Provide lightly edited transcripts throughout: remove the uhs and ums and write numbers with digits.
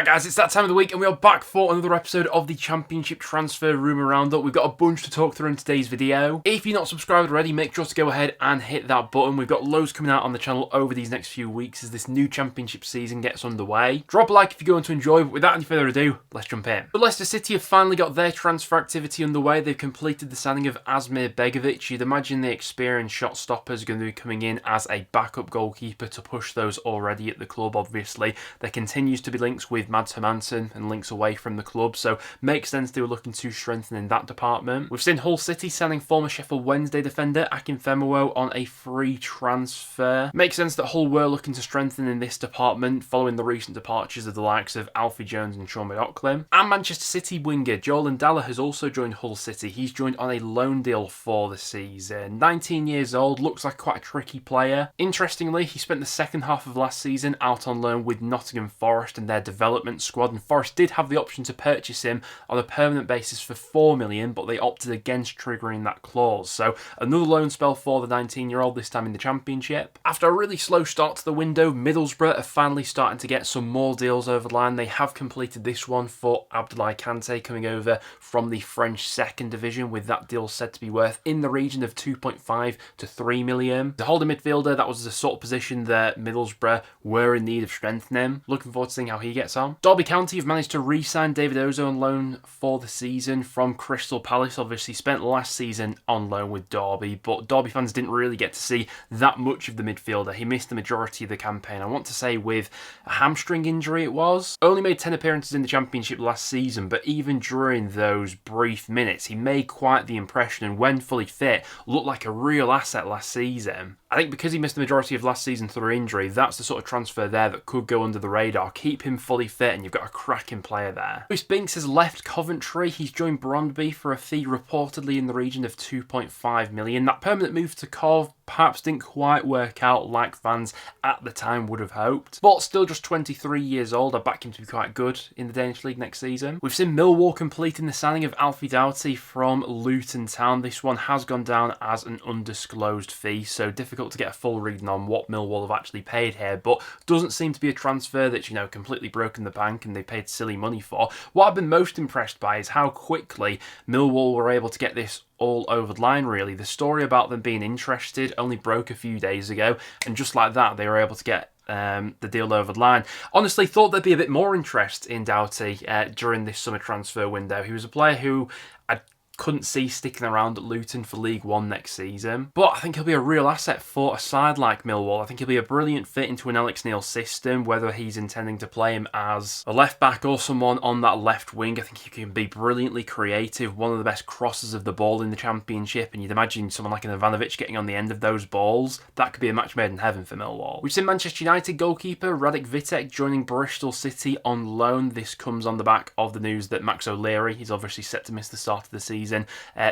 Guys, it's that time of the week and we are back for another episode of the Championship Transfer Rumour Roundup. We've got a bunch to talk through in today's video. If you're not subscribed already, make sure to go ahead and hit that button. We've got loads coming out on the channel over these next few weeks as this new Championship season gets underway. Drop a like if you're going to enjoy, but without any further ado, let's jump in. But Leicester City have finally got their transfer activity underway. They've completed the signing of Asmir Begovic. You'd imagine the experienced shot stoppers are going to be coming in as a backup goalkeeper to push those already at the club, obviously. There continues to be links with Mads Hermansen and links away from the club, so makes sense they were looking to strengthen in that department. We've seen Hull City signing former Sheffield Wednesday defender Akinfenwa on a free transfer. Makes sense that Hull were looking to strengthen in this department following the recent departures of the likes of Alfie Jones and Sean McLaughlin. And Manchester City winger Joel Ndala has also joined Hull City. He's joined on a loan deal for the season. 19 years old, looks like quite a tricky player. Interestingly, he spent the second half of last season out on loan with Nottingham Forest and their development squad, and Forest did have the option to purchase him on a permanent basis for $4 million, but they opted against triggering that clause. So another loan spell for the 19-year-old, this time in the Championship. After a really slow start to the window, Middlesbrough are finally starting to get some more deals over the line. They have completed this one for Abdoulaye Kante coming over from the French second division, with that deal said to be worth in the region of 2.5 to 3 million. The holding midfielder, that was the sort of position that Middlesbrough were in need of strengthening. Looking forward to seeing how he gets on. Derby County have managed to re-sign David Ozo on loan for the season from Crystal Palace. Obviously spent last season on loan with Derby, but Derby fans didn't really get to see that much of the midfielder. He missed the majority of the campaign. I want to say with a hamstring injury it was. Only made 10 appearances in the Championship last season, but even during those brief minutes, he made quite the impression, and when fully fit, looked like a real asset last season. I think because he missed the majority of last season through injury, that's the sort of transfer there that could go under the radar. Keep him fully fit and you've got a cracking player there. Bruce Binks has left Coventry. He's joined Brondby for a fee reportedly in the region of 2.5 million. That permanent move to Cov perhaps didn't quite work out like fans at the time would have hoped. But still just 23 years old, I back him to be quite good in the Danish League next season. We've seen Millwall completing the signing of Alfie Doughty from Luton Town. This one has gone down as an undisclosed fee, so difficult to get a full reading on what Millwall have actually paid here, but doesn't seem to be a transfer that's, completely broken the bank and they paid silly money for. What I've been most impressed by is how quickly Millwall were able to get this all over the line, really. The story about them being interested only broke a few days ago, and just like that, they were able to get the deal over the line. Honestly, thought there'd be a bit more interest in Doughty during this summer transfer window. He was a player who I couldn't see sticking around at Luton for League One next season. But I think he'll be a real asset for a side like Millwall. I think he'll be a brilliant fit into an Alex Neil system, whether he's intending to play him as a left back or someone on that left wing. I think he can be brilliantly creative, one of the best crossers of the ball in the Championship, and you'd imagine someone like an Ivanovic getting on the end of those balls. That could be a match made in heaven for Millwall. We've seen Manchester United goalkeeper Radek Vitek joining Bristol City on loan. This comes on the back of the news that Max O'Leary, he's obviously set to miss the start of the season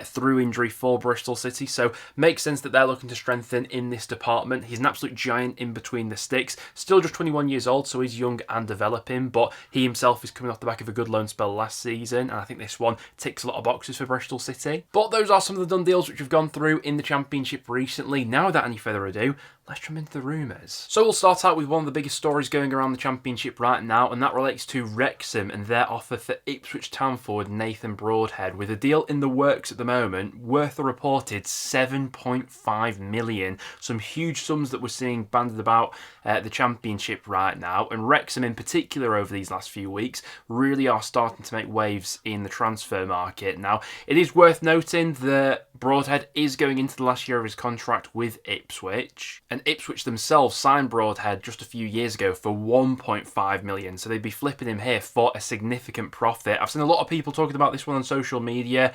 through injury for Bristol City, so makes sense that they're looking to strengthen in this department. He's an absolute giant in between the sticks, still just 21 years old, so he's young and developing, but he himself is coming off the back of a good loan spell last season, and I think this one ticks a lot of boxes for Bristol City. But those are some of the done deals which have gone through in the Championship recently. Now, without any further ado, let's jump into the rumours. So we'll start out with one of the biggest stories going around the Championship right now, and that relates to Wrexham and their offer for Ipswich Town forward Nathan Broadhead, with a deal in the works at the moment worth a reported 7.5 million. Some huge sums that we're seeing banded about the Championship right now, and Wrexham in particular over these last few weeks really are starting to make waves in the transfer market. Now, it is worth noting that Broadhead is going into the last year of his contract with Ipswich, and Ipswich themselves signed Broadhead just a few years ago for 1.5 million, so they'd be flipping him here for a significant profit. I've seen a lot of people talking about this one on social media,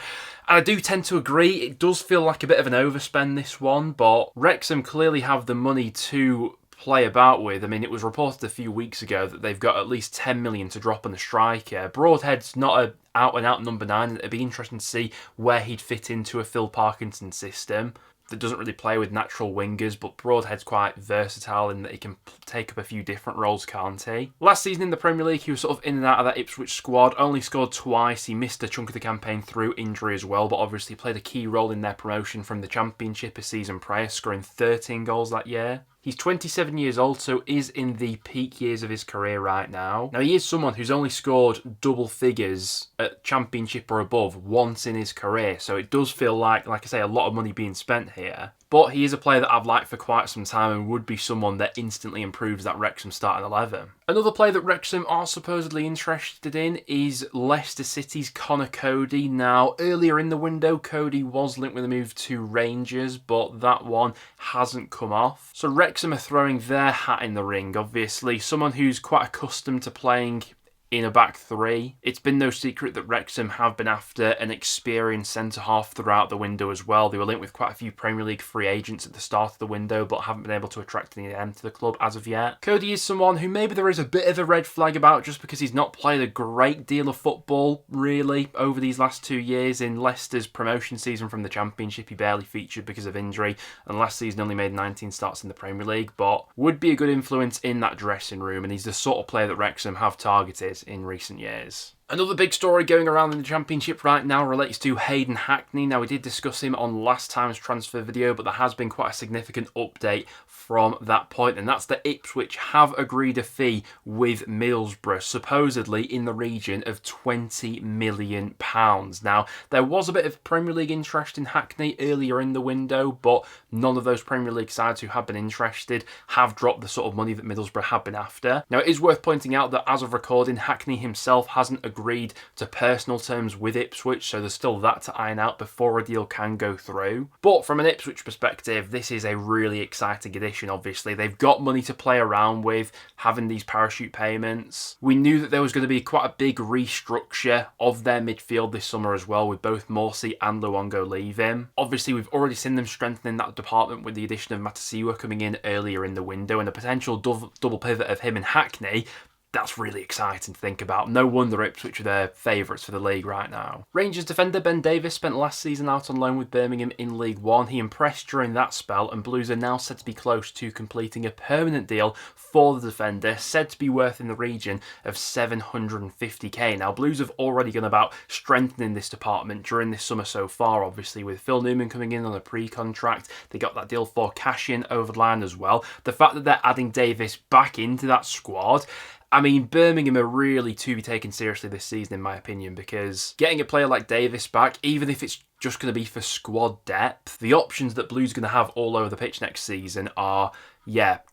and I do tend to agree. It does feel like a bit of an overspend, this one, but Wrexham clearly have the money to play about with. I mean, it was reported a few weeks ago that they've got at least 10 million to drop on the striker. Broadhead's not a out-and-out number 9, and it'd be interesting to see where he'd fit into a Phil Parkinson system that doesn't really play with natural wingers, but Broadhead's quite versatile in that he can take up a few different roles, can't he? Last season in the Premier League, he was sort of in and out of that Ipswich squad, only scored twice. He missed a chunk of the campaign through injury as well, but obviously played a key role in their promotion from the Championship a season prior, scoring 13 goals that year. He's 27 years old, so is in the peak years of his career right now. Now, he is someone who's only scored double figures at Championship or above once in his career, so it does feel like I say, a lot of money being spent here. But he is a player that I've liked for quite some time and would be someone that instantly improves that Wrexham starting 11. Another player that Wrexham are supposedly interested in is Leicester City's Cody. Now, earlier in the window, Cody was linked with a move to Rangers, but that one hasn't come off. So Wrexham are throwing their hat in the ring, obviously. Someone who's quite accustomed to playing in a back three. It's been no secret that Wrexham have been after an experienced centre-half throughout the window as well. They were linked with quite a few Premier League free agents at the start of the window, but haven't been able to attract any of them to the club as of yet. Cody is someone who maybe there is a bit of a red flag about just because he's not played a great deal of football, really, over these last 2 years. In Leicester's promotion season from the Championship, he barely featured because of injury, and last season only made 19 starts in the Premier League, but would be a good influence in that dressing room, and he's the sort of player that Wrexham have targeted in recent years. Another big story going around in the Championship right now relates to Hayden Hackney. Now, we did discuss him on last time's transfer video, but there has been quite a significant update from that point, and that's that Ipswich have agreed a fee with Middlesbrough, supposedly in the region of £20 million. Now, there was a bit of Premier League interest in Hackney earlier in the window, but none of those Premier League sides who have been interested have dropped the sort of money that Middlesbrough have been after. Now, it is worth pointing out that as of recording, Hackney himself hasn't agreed to personal terms with Ipswich, so there's still that to iron out before a deal can go through. But from an Ipswich perspective, this is a really exciting addition, obviously. They've got money to play around with, having these parachute payments. We knew that there was going to be quite a big restructure of their midfield this summer as well, with both Morsey and Luongo leaving. Obviously, we've already seen them strengthening that department with the addition of Matasiwa coming in earlier in the window, and a potential double pivot of him and Hackney. That's really exciting to think about. No wonder Ipswich are their favourites for the league right now. Rangers defender Ben Davies spent last season out on loan with Birmingham in League One. He impressed during that spell, and Blues are now said to be close to completing a permanent deal for the defender, said to be worth in the region of $750k. Now, Blues have already gone about strengthening this department during this summer so far, obviously, with Phil Newman coming in on a pre-contract. They got that deal for cash-in over the line as well. The fact that they're adding Davies back into that squad, I mean, Birmingham are really to be taken seriously this season, in my opinion, because getting a player like Davies back, even if it's just going to be for squad depth, the options that Blues are going to have all over the pitch next season are,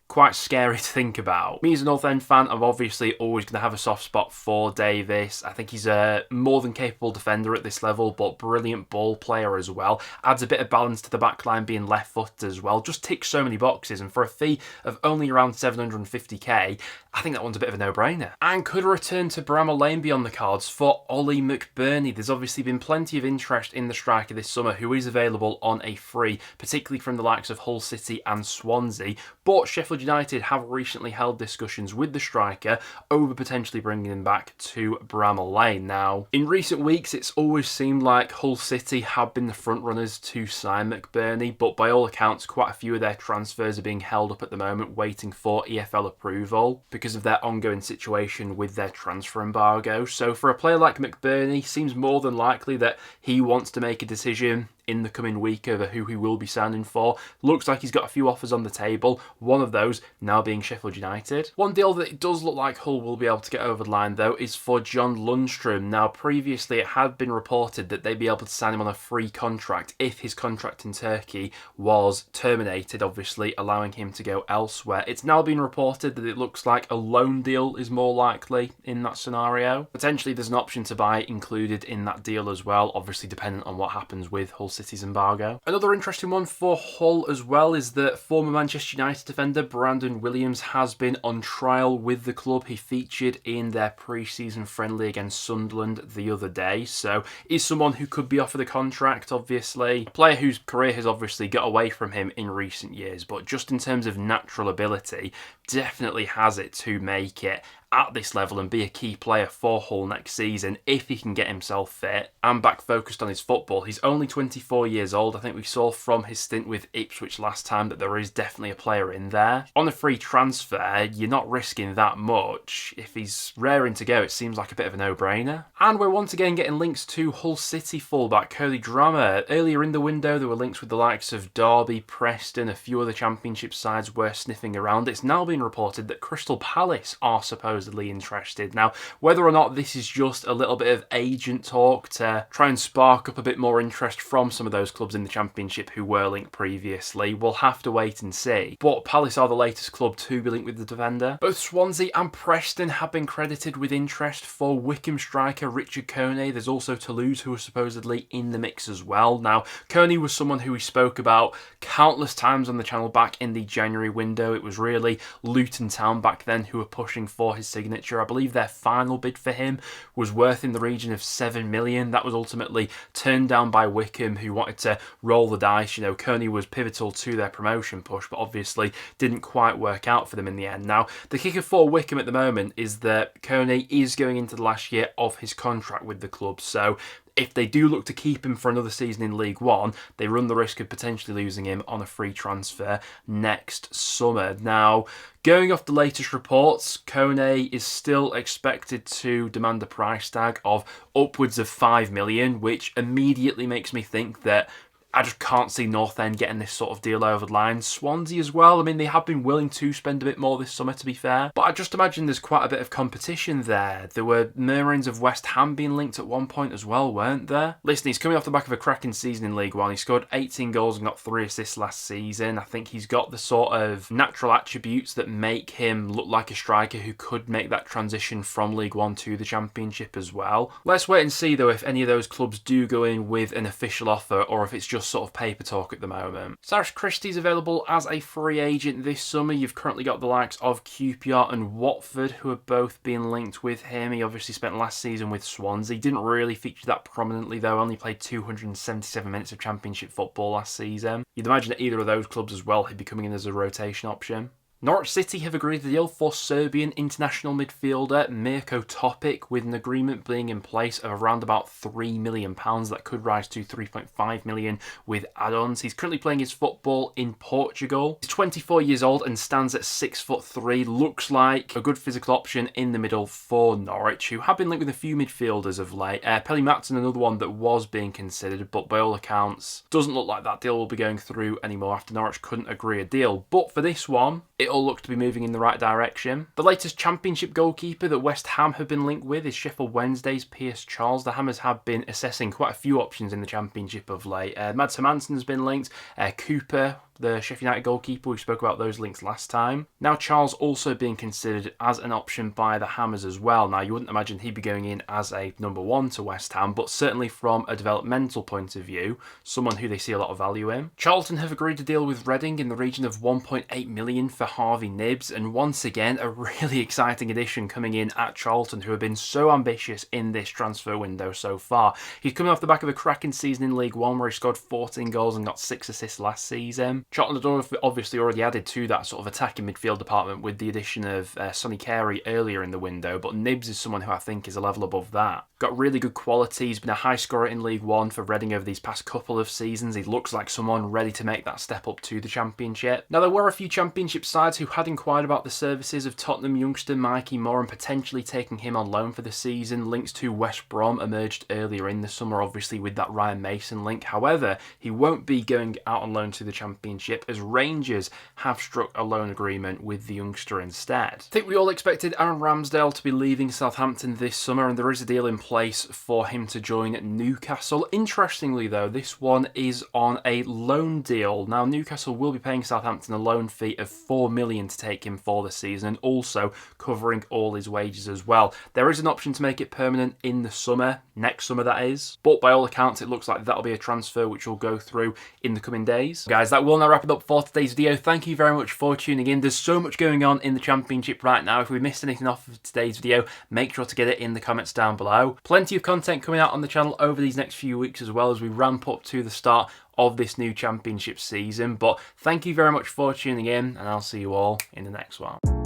quite scary to think about. Me as a North End fan, I'm obviously always going to have a soft spot for Davies. I think he's a more than capable defender at this level, but brilliant ball player as well. Adds a bit of balance to the back line being left-footed as well. Just ticks so many boxes, and for a fee of only around 750k, I think that one's a bit of a no-brainer. And could a return to Bramall Lane be on the cards for Ollie McBurnney? There's obviously been plenty of interest in the striker this summer, who is available on a free, particularly from the likes of Hull City and Swansea, but Sheffield United have recently held discussions with the striker over potentially bringing him back to Bramall Lane. Now, in recent weeks, it's always seemed like Hull City have been the front runners to sign McBurnney, but by all accounts, quite a few of their transfers are being held up at the moment, waiting for EFL approval because of their ongoing situation with their transfer embargo. So for a player like McBurnney, seems more than likely that he wants to make a decision in the coming week over who he will be signing for. Looks like he's got a few offers on the table, one of those now being Sheffield United. One deal that it does look like Hull will be able to get over the line, though, is for John Lundstrom. Now, previously it had been reported that they'd be able to sign him on a free contract if his contract in Turkey was terminated, obviously allowing him to go elsewhere. It's now been reported that it looks like a loan deal is more likely in that scenario. Potentially there's an option to buy included in that deal as well, obviously dependent on what happens with Hull City's embargo. Another interesting one for Hull as well is that former Manchester United defender Brandon Williams has been on trial with the club. He featured in their pre-season friendly against Sunderland the other day, so is someone who could be offered a contract, obviously. A player whose career has obviously got away from him in recent years, but just in terms of natural ability, definitely has it to make it at this level and be a key player for Hull next season if he can get himself fit and back focused on his football. He's only 24 years old. I think we saw from his stint with Ipswich last time that there is definitely a player in there. On a free transfer, you're not risking that much. If he's raring to go, it seems like a bit of a no-brainer. And we're once again getting links to Hull City fullback Cody. Earlier in the window, there were links with the likes of Derby, Preston, a few other Championship sides were sniffing around. It's now been reported that Crystal Palace are supposedly interested. Now, whether or not this is just a little bit of agent talk to try and spark up a bit more interest from some of those clubs in the Championship who were linked previously, we'll have to wait and see. But Palace are the latest club to be linked with the defender. Both Swansea and Preston have been credited with interest for Wickham striker Richard Coney. There's also Toulouse who are supposedly in the mix as well. Now, Coney was someone who we spoke about countless times on the channel back in the January window. It was really Luton Town back then who were pushing for his signature. I believe their final bid for him was worth in the region of 7 million. That was ultimately turned down by Wickham, who wanted to roll the dice. You know, Coney was pivotal to their promotion push, but obviously didn't quite work out for them in the end. Now, the kicker for Wickham at the moment is that Coney is going into the last year of his contract with the club, so if they do look to keep him for another season in League One, they run the risk of potentially losing him on a free transfer next summer. Now, going off the latest reports, Coney is still expected to demand a price tag of upwards of 5 million, which immediately makes me think that I just can't see North End getting this sort of deal over the line. Swansea as well. I mean, they have been willing to spend a bit more this summer, to be fair. But I just imagine there's quite a bit of competition there. There were murmurings of West Ham being linked at one point as well, weren't there? Listen, he's coming off the back of a cracking season in League One. He scored 18 goals and got 3 assists last season. I think he's got the sort of natural attributes that make him look like a striker who could make that transition from League One to the Championship as well. Let's wait and see, though, if any of those clubs do go in with an official offer or if it's just sort of paper talk at the moment. Christie's available as a free agent this summer. You've currently got the likes of QPR and Watford who have both been linked with him. He obviously spent last season with Swansea. Didn't really feature that prominently though. Only played 277 minutes of Championship football last season. You'd imagine that either of those clubs as well he'd be coming in as a rotation option. Norwich City have agreed the deal for Serbian international midfielder Mirko Topic, with an agreement being in place of around about £3 million. That could rise to 3.5 million with add-ons. He's currently playing his football in Portugal. He's 24 years old and stands at 6'3". Looks like a good physical option in the middle for Norwich, who have been linked with a few midfielders of late. Pelly Matson, another one that was being considered, but by all accounts, doesn't look like that deal will be going through anymore after Norwich couldn't agree a deal. But for this one, it all look to be moving in the right direction. The latest Championship goalkeeper that West Ham have been linked with is Sheffield Wednesday's Piers Charles. The Hammers have been assessing quite a few options in the Championship of late. Mads Hermansen has been linked. Cooper, the Sheffield United goalkeeper, we spoke about those links last time. Now Charles also being considered as an option by the Hammers as well. Now you wouldn't imagine he'd be going in as a number one to West Ham, but certainly from a developmental point of view, someone who they see a lot of value in. Charlton have agreed to deal with Reading in the region of 1.8 million for Harvey Nibs, and once again a really exciting addition coming in at Charlton, who have been so ambitious in this transfer window so far. He's coming off the back of a cracking season in League One where he scored 14 goals and got 6 assists last season. Charlton had obviously already added to that sort of attacking midfield department with the addition of Sonny Carey earlier in the window, but Nibs is someone who I think is a level above that. Got really good quality. He's been a high scorer in League One for Reading over these past couple of seasons. He looks like someone ready to make that step up to the Championship. Now, there were a few Championship sides who had inquired about the services of Tottenham youngster Mikey Mo and potentially taking him on loan for the season. Links to West Brom emerged earlier in the summer, obviously with that Ryan Mason link. However, he won't be going out on loan to the Championship as Rangers have struck a loan agreement with the youngster instead. I think we all expected Aaron Ramsdale to be leaving Southampton this summer, and there is a deal in place for him to join Newcastle. Interestingly though, this one is on a loan deal. Now Newcastle will be paying Southampton a loan fee of 4 million to take him for the season, and also covering all his wages as well. There is an option to make it permanent in the summer, next summer that is, but by all accounts it looks like that'll be a transfer which will go through in the coming days. Guys, that will now wrap it up for today's video. Thank you very much for tuning in. There's so much going on in the Championship right now. If we missed anything off of today's video, make sure to get it in the comments down below. Plenty of content coming out on the channel over these next few weeks as well as we ramp up to the start of this new Championship season. But thank you very much for tuning in, and I'll see you all in the next one.